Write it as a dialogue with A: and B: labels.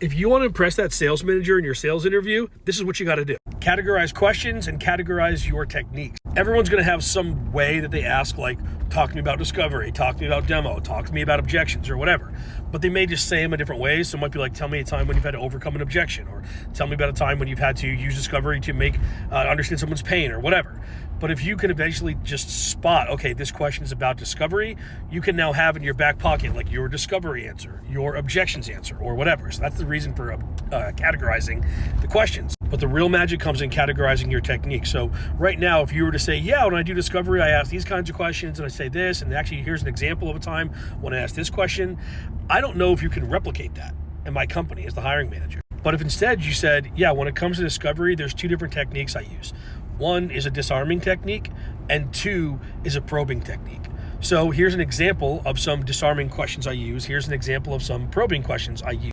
A: If you want to impress that sales manager in your sales interview, this is what you got to do. Categorize questions and categorize your techniques. Everyone's going to have some way that they ask, like, talk to me about discovery, talk to me about demo, talk to me about objections or whatever. But they may just say them in different ways. So it might be like, tell me a time when you've had to overcome an objection, or tell me about a time when you've had to use discovery to make understand someone's pain or whatever. But if you can eventually just spot, okay, this question is about discovery, you can now have in your back pocket like your discovery answer, your objections answer, or whatever. So that's the reason for categorizing the questions. But the real magic comes in categorizing your technique. So right now, if you were to say, yeah, when I do discovery, I ask these kinds of questions and I say this, and actually here's an example of a time when I asked this question, I don't know if you can replicate that in my company as the hiring manager. But if instead you said, yeah, when it comes to discovery, there's two different techniques I use. One is a disarming technique, and two is a probing technique. So here's an example of some disarming questions I use. Here's an example of some probing questions I use.